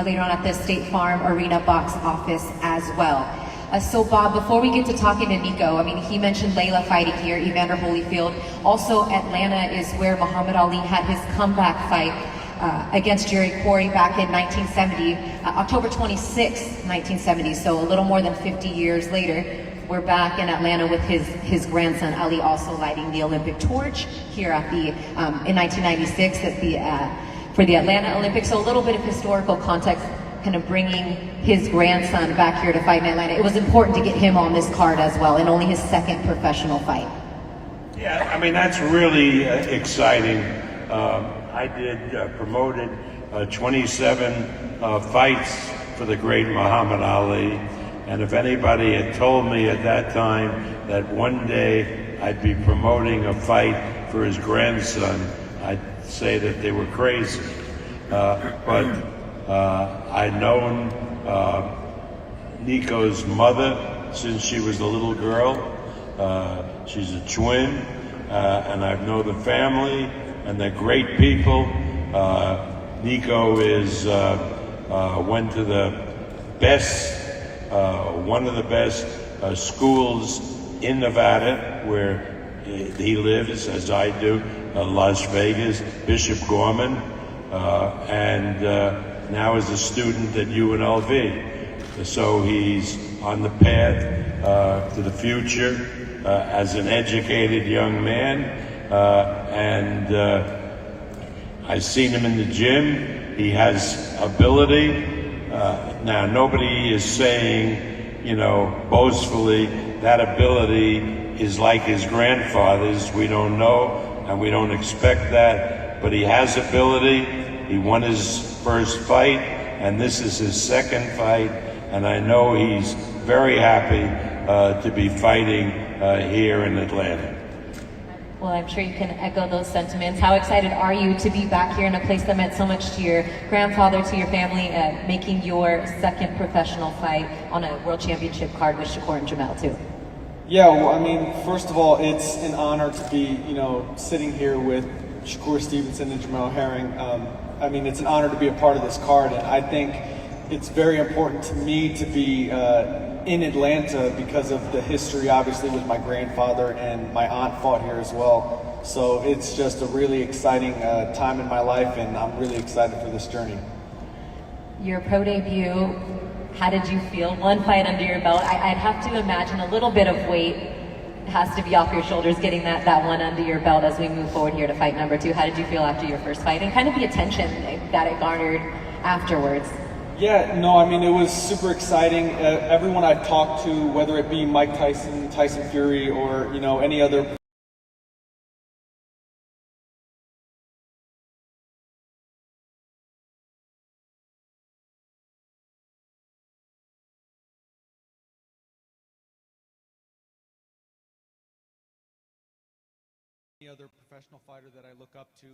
later on at the State Farm Arena box office as well. So Bob, before we get to talking to Nico, I mean, he mentioned Layla fighting here, Evander Holyfield. Also, Atlanta is where Muhammad Ali had his comeback fight against Jerry Quarry back in 1970, October 26, 1970. So a little more than 50 years later, we're back in Atlanta with his grandson Ali also lighting the Olympic torch here at the in 1996 at the for the Atlanta Olympics. So a little bit of historical context, kind of bringing his grandson back here to fight in Atlanta. It was important to get him on this card as well, and only his second professional fight. Yeah, I mean, that's really exciting. I promoted 27 fights for the great Muhammad Ali, and if anybody had told me at that time that one day I'd be promoting a fight for his grandson, I'd say that they were crazy. But I'd known Nico's mother since she was a little girl. She's a twin, and I've known the family, and they're great people. Nico went to the best, one of the best schools in Nevada, where he lives, as I do, Las Vegas, Bishop Gorman, and now is a student at UNLV. So he's on the path to the future as an educated young man, and I've seen him in the gym. He has ability. Now, nobody is saying, boastfully, that ability is like his grandfather's. We don't know, and we don't expect that, but he has ability. He won his first fight, and this is his second fight, and I know he's very happy to be fighting here in Atlanta. Well, I'm sure you can echo those sentiments. How excited are you to be back here in a place that meant so much to your grandfather, to your family, making your second professional fight on a world championship card with Shakur and Jamel too? Yeah, well, I mean, first of all, it's an honor to be, sitting here with Shakur Stevenson and Jamel Herring. I mean, it's an honor to be a part of this card, and I think it's very important to me to be in Atlanta because of the history, obviously, with my grandfather, and my aunt fought here as well. So it's just a really exciting time in my life, and I'm really excited for this journey. Your pro debut, how did you feel? One fight under your belt. I'd have to imagine a little bit of weight has to be off your shoulders getting that one under your belt as we move forward here to fight number 2. How did you feel after your first fight, and kind of the attention that it garnered afterwards? Yeah, no, I mean, it was super exciting. Everyone I've talked to, whether it be Mike Tyson, Tyson Fury, or, any other professional fighter that I look up to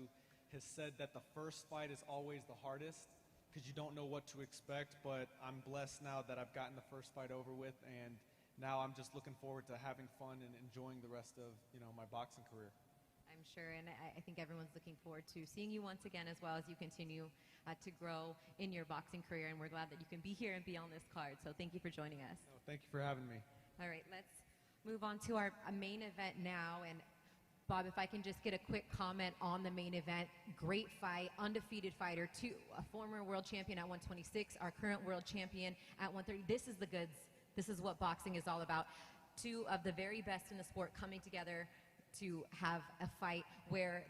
has said that the first fight is always the hardest because you don't know what to expect, but I'm blessed now that I've gotten the first fight over with, and now I'm just looking forward to having fun and enjoying the rest of, my boxing career. I'm sure, and I think everyone's looking forward to seeing you once again as well as you continue to grow in your boxing career, and we're glad that you can be here and be on this card. So thank you for joining us. Oh, thank you for having me. All right, let's move on to our main event now. And Bob, if I can just get a quick comment on the main event. Great fight, undefeated fighter, a former world champion at 126, our current world champion at 130. This is the goods. This is what boxing is all about. Two of the very best in the sport coming together to have a fight where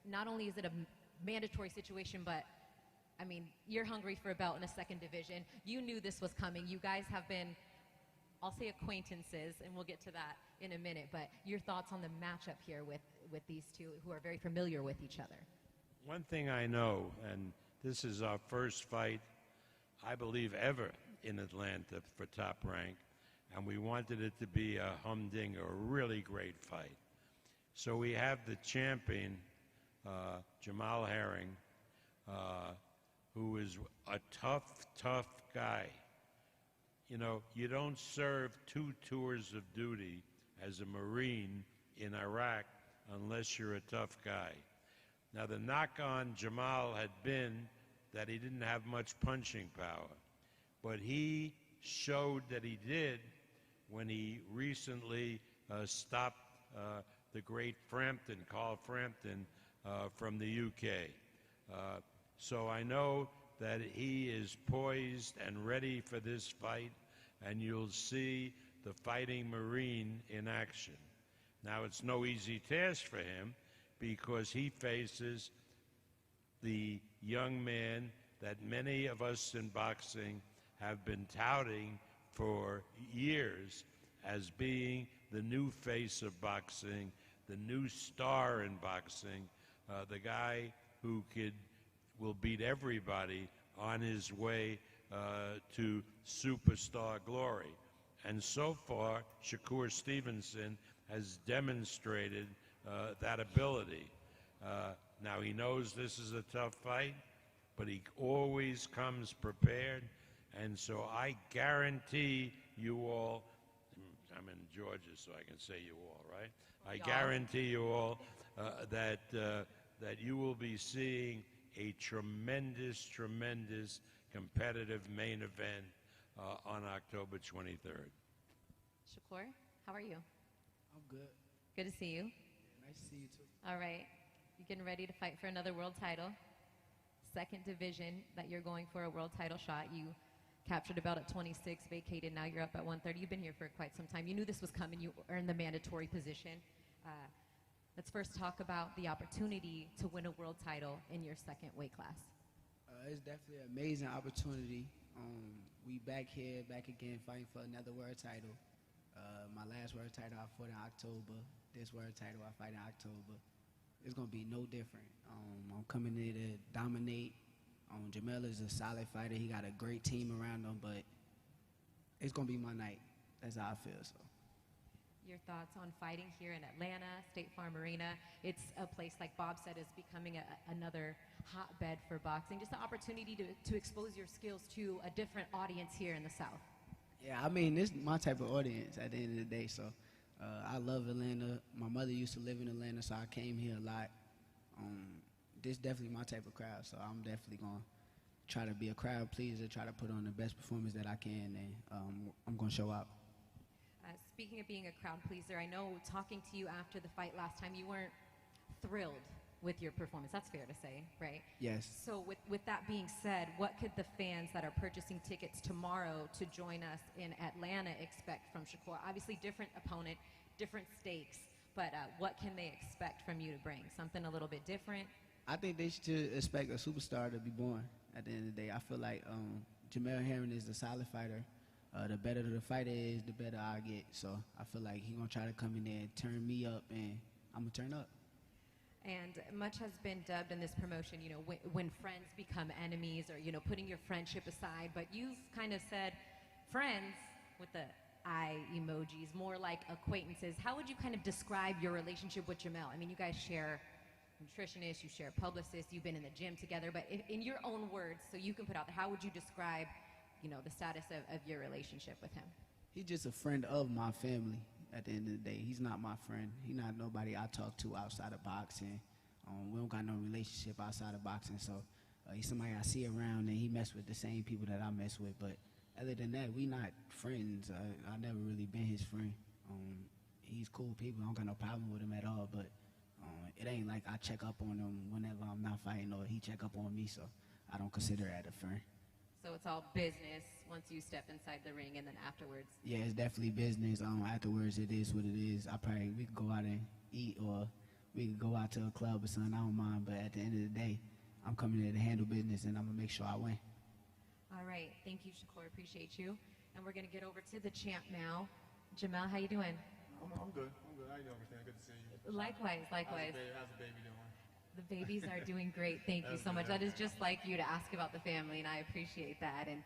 not only is it a mandatory situation, but I mean, you're hungry for a belt in a second division. You knew this was coming. You guys have been, I'll say, acquaintances, and we'll get to that in a minute, but your thoughts on the matchup here with these two who are very familiar with each other. One thing I know, and this is our first fight, I believe, ever in Atlanta for Top Rank, and we wanted it to be a humdinger, a really great fight. So we have the champion, Jamel Herring, who is a tough guy. You know, you don't serve 2 tours of duty as a Marine in Iraq unless you're a tough guy. Now, the knock on Jamel had been that he didn't have much punching power. But he showed that he did when he recently stopped the great Frampton, Carl Frampton, from the UK. So I know that he is poised and ready for this fight, and you'll see the Fighting Marine in action. Now, it's no easy task for him because he faces the young man that many of us in boxing have been touting for years as being the new face of boxing, the new star in boxing, the guy who will beat everybody on his way to superstar glory. And so far, Shakur Stevenson has demonstrated that ability. Now, he knows this is a tough fight, but he always comes prepared. And so I guarantee you all, I'm in Georgia, so I can say you all, right? I guarantee you all that you will be seeing a tremendous, tremendous competitive main event on October 23rd. Shakur, how are you? I'm good. Good to see you. Yeah, nice to see you too. All right. You're getting ready to fight for another world title. Second division that you're going for a world title shot. You captured a belt at 26, vacated, now you're up at 130. You've been here for quite some time. You knew this was coming. You earned the mandatory position. Let's first talk about the opportunity to win a world title in your second weight class. It's definitely an amazing opportunity. We back here, back again, fighting for another world title. My last world title I fought in October. This world title I fight in October. It's going to be no different. I'm coming here to dominate. Jamel is a solid fighter. He got a great team around him, but it's going to be my night. That's how I feel. So. Your thoughts on fighting here in Atlanta, State Farm Arena? It's a place, like Bob said, is becoming another hotbed for boxing. Just the opportunity to expose your skills to a different audience here in the South. Yeah, I mean, this is my type of audience at the end of the day. So I love Atlanta. My mother used to live in Atlanta, so I came here a lot. This is definitely my type of crowd, so I'm definitely going to try to be a crowd pleaser, try to put on the best performance that I can, and I'm going to show out. Speaking of being a crowd pleaser, I know talking to you after the fight last time, you weren't thrilled with your performance. That's fair to say, right? Yes. So with that being said, what could the fans that are purchasing tickets tomorrow to join us in Atlanta expect from Shakur? Obviously, different opponent, different stakes, but what can they expect from you to bring? Something a little bit different? I think they should expect a superstar to be born at the end of the day. I feel like Jamel Herring is a solid fighter. The better the fighter is, the better I get. So I feel like he's going to try to come in there and turn me up, and I'm going to turn up. And much has been dubbed in this promotion, you know, when friends become enemies, or, you know, putting your friendship aside. But you've kind of said friends with the eye emojis, more like acquaintances. How would you kind of describe your relationship with Jamel? I mean, you guys share nutritionists, you share publicists, you've been in the gym together. But in your own words, so you can put out there, how would you describe, you know, the status of your relationship with him? He's just a friend of my family at the end of the day. He's not my friend. He's not nobody I talk to outside of boxing. We don't got no relationship outside of boxing. So he's somebody I see around, and he mess with the same people that I mess with. But other than that, we not friends. I never really been his friend. He's cool people. I don't got no problem with him at all. But it ain't like I check up on him whenever I'm not fighting, or he check up on me. So I don't consider that a friend. So it's all business once you step inside the ring, and then afterwards? Yeah, it's definitely business. Afterwards, it is what it is. We could go out and eat, or we could go out to a club or something. I don't mind. But at the end of the day, I'm coming here to handle business, and I'm going to make sure I win. All right. Thank you, Shakur. Appreciate you. And we're going to get over to the champ now. Jamel, how you doing? I'm good. How you doing, Christina? Good to see you. Likewise. How's the baby doing? The babies are doing great. Thank you so much. That is just like you to ask about the family, and I appreciate that. And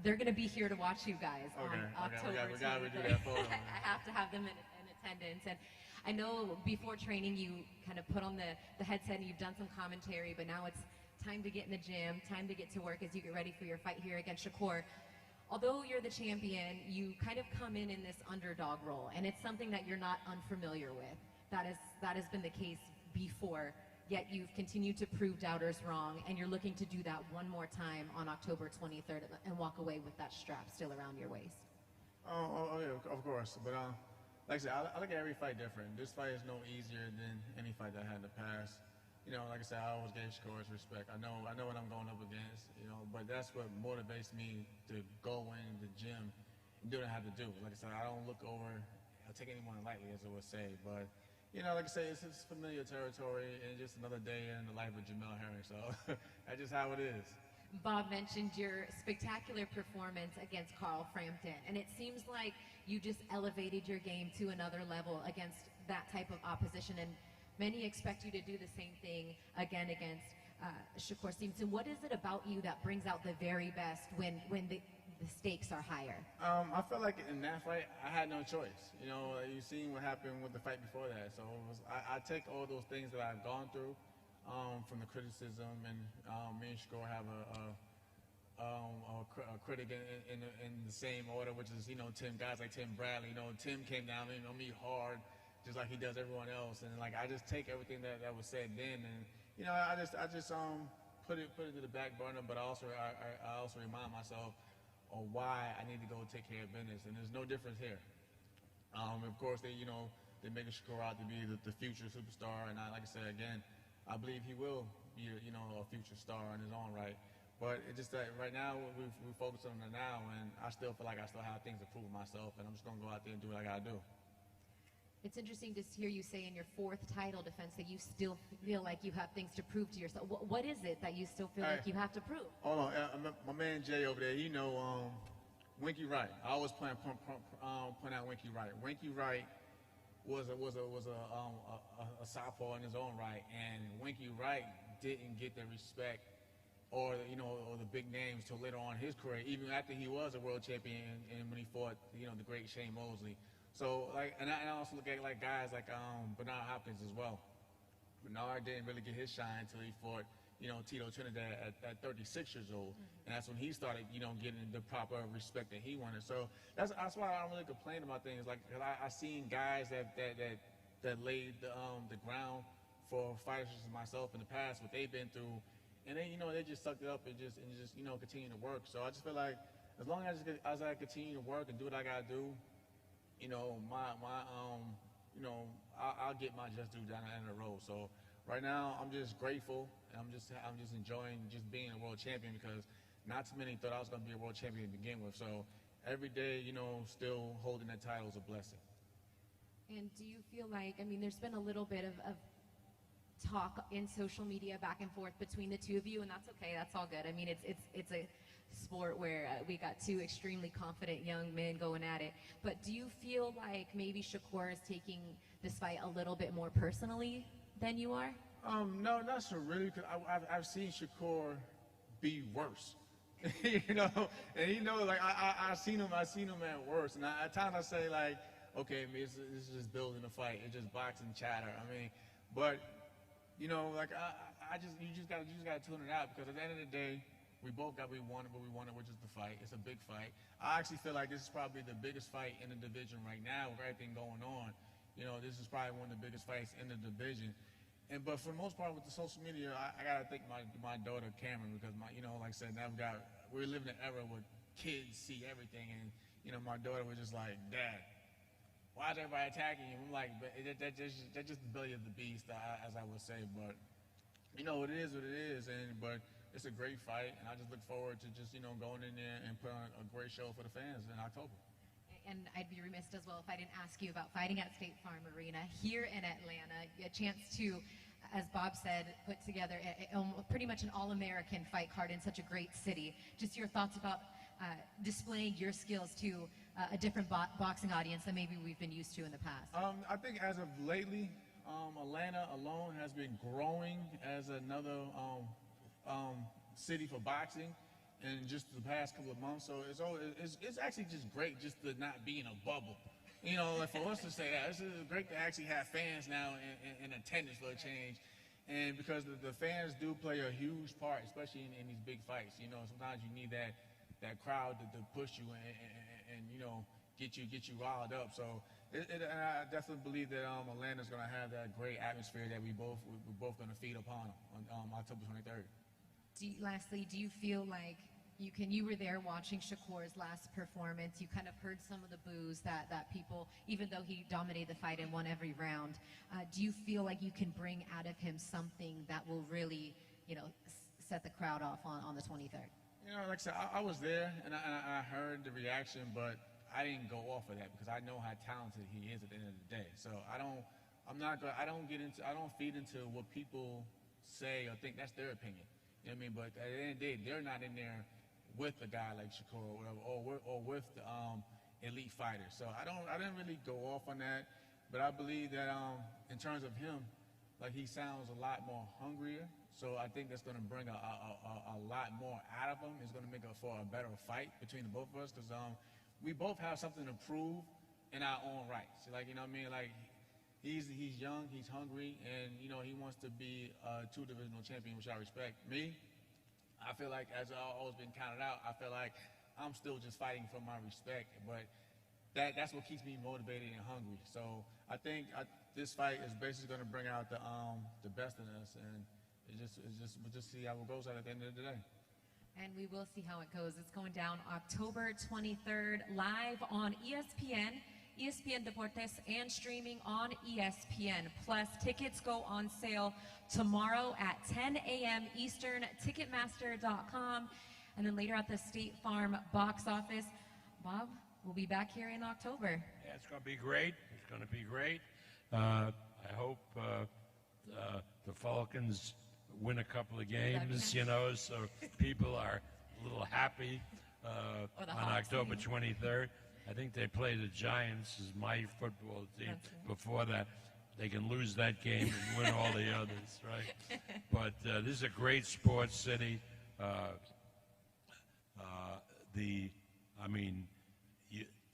they're going to be here to watch you guys on October. We got to do that photo. I have to have them in attendance. And I know before training you kind of put on the headset and you've done some commentary, but now it's time to get in the gym, time to get to work as you get ready for your fight here against Shakur. Although you're the champion, you kind of come in this underdog role, and it's something that you're not unfamiliar with. That has been the case before. yet you've continued to prove doubters wrong, and you're looking to do that one more time on October 23rd and walk away with that strap still around your waist. Oh, yeah, of course. But like I said, I look at every fight different. This fight is no easier than any fight that I had in the past. You know, like I said, I always gave Shakur his respect. I know what I'm going up against. You know, but that's what motivates me to go in the gym and do what I have to do. Like I said, I don't look over. I'll take anyone lightly, as I would say. But you know, like I say, it's familiar territory and just another day in the life of Jamel Herring. So that's just how it is. Bob mentioned your spectacular performance against Carl Frampton, and it seems like you just elevated your game to another level against that type of opposition, and many expect you to do the same thing again against Shakur Stevenson. What is it about you that brings out the very best when the stakes are higher? I felt like in that fight, I had no choice. You know, you've seen what happened with the fight before that. So I take all those things that I've gone through from the criticism, and me and Shakur have a critic in the same order, which is, you know, guys like Tim Bradley. You know, Tim came down on me hard, just like he does everyone else, and like I just take everything that was said then, and you know, I just put it to the back burner, but I also remind myself of why I need to go take care of business, and there's no difference here. Of course, they're making Shakur out to be the future superstar, and like I said again, I believe he will be a future star in his own right. But it's just that right now we focus on the now, and I still feel like I still have things to prove myself, and I'm just gonna go out there and do what I gotta do. It's interesting to hear you say in your fourth title defense that you still feel like you have things to prove to yourself. What is it that you still feel like you have to prove? Hold on, my man Jay over there, Winky Wright. I always point out Winky Wright. Winky Wright was a southpaw in his own right, and Winky Wright didn't get the respect or the big names till later on in his career, even after he was a world champion and when he fought the great Shane Mosley. So and I also look at like guys like Bernard Hopkins as well. Bernard didn't really get his shine until he fought Tito Trinidad at 36 years old, and that's when he started getting the proper respect that he wanted. So that's why I don't really complain about things like, cause I seen guys that laid the ground for fighters such as myself in the past, what they've been through, and they they just sucked it up and just continue to work. So I just feel like as long as I continue to work and do what I gotta do, I'll get my just due down the end of the road. So right now I'm just grateful, and I'm just enjoying just being a world champion, because not too many thought I was going to be a world champion to begin with. So every day, still holding that title is a blessing. And do you feel like, there's been a little bit of talk in social media back and forth between the two of you, and that's okay, that's all good. It's a sport where we got two extremely confident young men going at it. But do you feel like maybe Shakur is taking this fight a little bit more personally than you are? No, not so really, because I've seen Shakur be worse. And like I seen him at worse, and at times I say like, okay, it's just building a fight, it's just boxing chatter. But like you just gotta tune it out, because at the end of the day, we both got what we wanted, which is the fight. It's a big fight. I actually feel like this is probably the biggest fight in the division right now with everything going on. This is probably one of the biggest fights in the division. But for the most part, with the social media, I gotta thank my daughter Cameron, because like I said, now we're living in an era where kids see everything, and my daughter was just like, Dad, why is everybody attacking you? I'm like, but that's just the belly of the beast, as I would say. But it is what it is, but it's a great fight, and I just look forward to just going in there and putting on a great show for the fans in October. And I'd be remiss as well if I didn't ask you about fighting at State Farm Arena here in Atlanta. A chance to, as Bob said, put together pretty much an all-American fight card in such a great city. Just your thoughts about displaying your skills to a different boxing audience than maybe we've been used to in the past. I think as of lately, Atlanta alone has been growing as another city for boxing in just the past couple of months. So it's actually just great just to not be in a bubble. Like for us to say that, it's great to actually have fans now in attendance for a change. And because the fans do play a huge part, especially in these big fights. Sometimes you need that crowd to push you and get you riled up. So And I definitely believe that Atlanta's going to have that great atmosphere that we're both going to feed upon on October 23rd. Lastly, do you feel like you were there watching Shakur's last performance? You kind of heard some of the boos that people, even though he dominated the fight and won every round, do you feel like you can bring out of him something that will really, set the crowd off on the 23rd? Like I said, I was there and I heard the reaction, but I didn't go off of that because I know how talented he is at the end of the day. So I don't feed into what people say or think. That's their opinion. You know what I mean? But at the end of the day, they're not in there with a guy like Shakur or whatever, or with the elite fighters. So I didn't really go off on that. But I believe that in terms of him, like he sounds a lot more hungrier. So I think that's going to bring a lot more out of him. It's going to make for a better fight between the both of us because we both have something to prove in our own rights. Like, you know what I mean? Like, he's young, he's hungry, and, he wants to be a two-divisional champion, which I respect. Me, I feel like, as I've always been counted out, I feel like I'm still just fighting for my respect. But that's what keeps me motivated and hungry. So I think this fight is basically going to bring out the best in us, and we'll just see how it goes at the end of the day. And we will see how it goes. It's going down October 23rd, live on ESPN, ESPN Deportes, and streaming on ESPN. Plus, tickets go on sale tomorrow at 10 a.m. Eastern, Ticketmaster.com, and then later at the State Farm box office. Bob, we'll be back here in October. Yeah, it's going to be great. It's going to be great. I hope the Falcons win a couple of games, so people are a little happy on October 23rd. I think they play the Giants as my football team. Right. Before that, they can lose that game and win all the others, right? But this is a great sports city.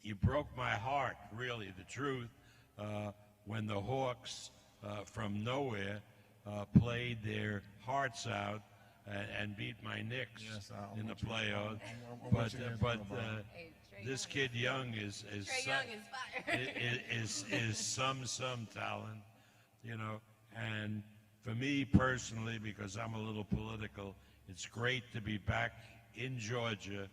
You broke my heart, really, the truth, when the Hawks from nowhere played their hearts out and beat my Knicks in the playoffs. But this kid Young is some talent, And for me personally, because I'm a little political, it's great to be back in Georgia,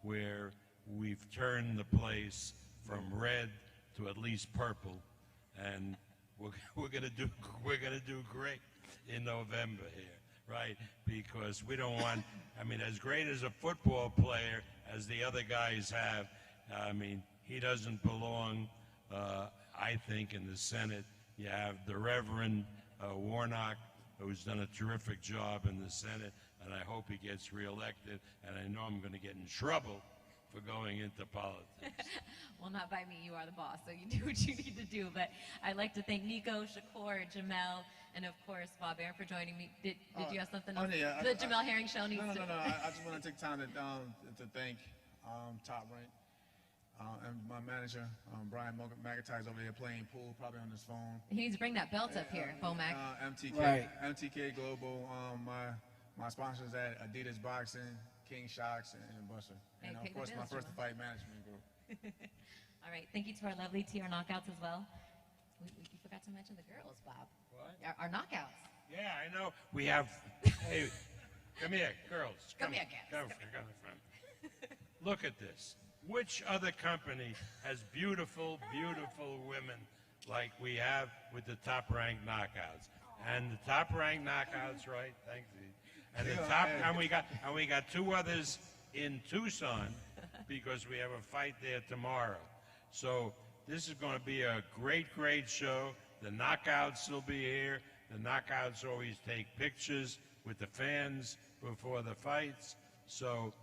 where we've turned the place from red to at least purple, and we're gonna do great in November here, right? Because we don't want, as great as a football player as the other guys have, he doesn't belong, I think, in the Senate. You have the Reverend Warnock, who's done a terrific job in the Senate, and I hope he gets reelected, and I know I'm going to get in trouble for going into politics. Well, not by me. You are the boss, so you do what you need to do. But I'd like to thank Nico, Shakur, Jamel, and of course Bob Aaron for joining me. Did you have something else? Yeah, the Jamel Herring Show needs to... No. I just want to take time to thank Top Rank and my manager, Brian McIntyre, is over there playing pool, probably on his phone. He needs to bring that belt up here, Bomac. MTK, right. MTK Global, my sponsors at Adidas Boxing, King Shocks, and Buster. And of course, my First to Fight management group. All right, thank you to our lovely TR Knockouts as well. We forgot to mention the girls, Bob. What? Our knockouts. Yeah, I know. We have. Hey, come here, girls. Come here, guys. Come. Look at this. Which other company has beautiful, beautiful women like we have with the Top Rank Knockouts? And the Top Rank Knockouts, right? Thanks. And the top, and we got two others in Tucson because we have a fight there tomorrow. So this is going to be a great, great show. The Knockouts will be here. The Knockouts always take pictures with the fans before the fights. So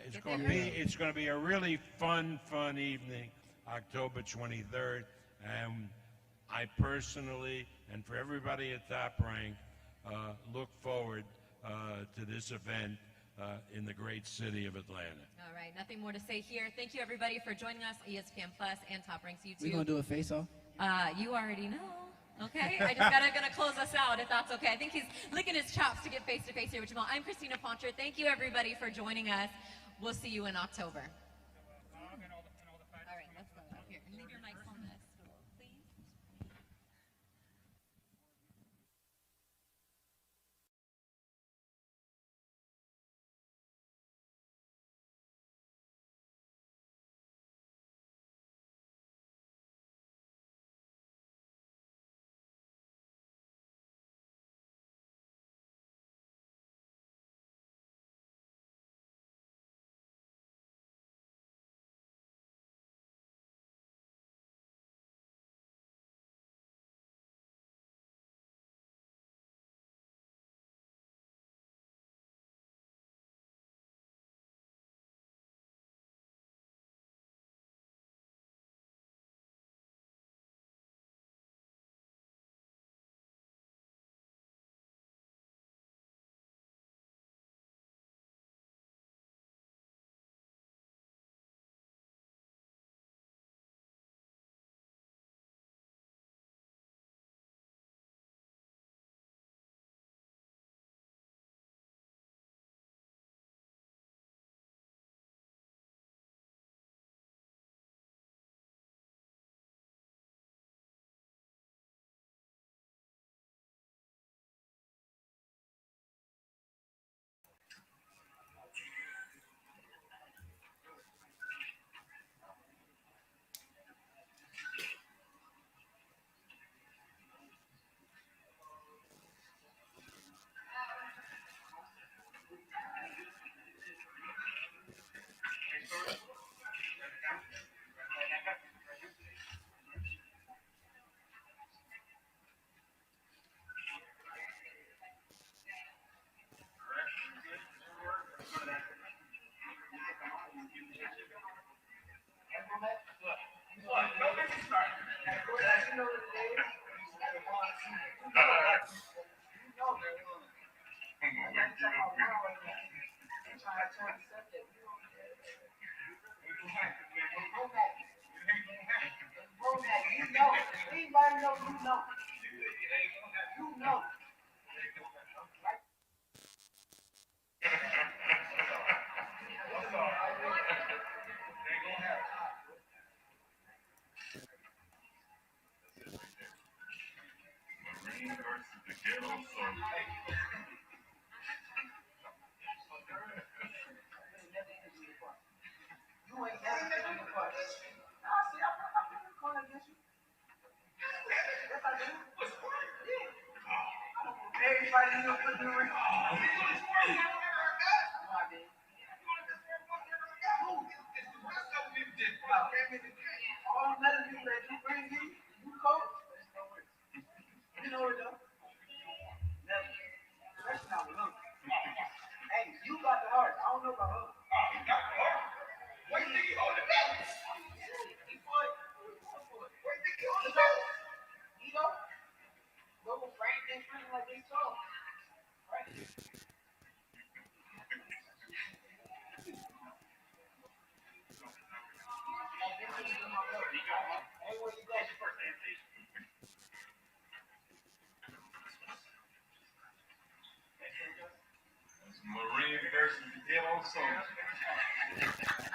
it's going to be a really fun evening, October 23rd. And I personally, and for everybody at Top Rank, look forward to this event in the great city of Atlanta. All right, nothing more to say here. Thank you, everybody, for joining us, ESPN Plus and Top Rank's YouTube. We gonna do a face-off? You already know. Okay, I just gonna close us out if that's okay. I think he's licking his chops to get face-to-face here with Jamel. I'm Christina Poncher. Thank you, everybody, for joining us. We'll see you in October. All right, let's go up here. Leave your mics on. Marine versus the ghetto soldier.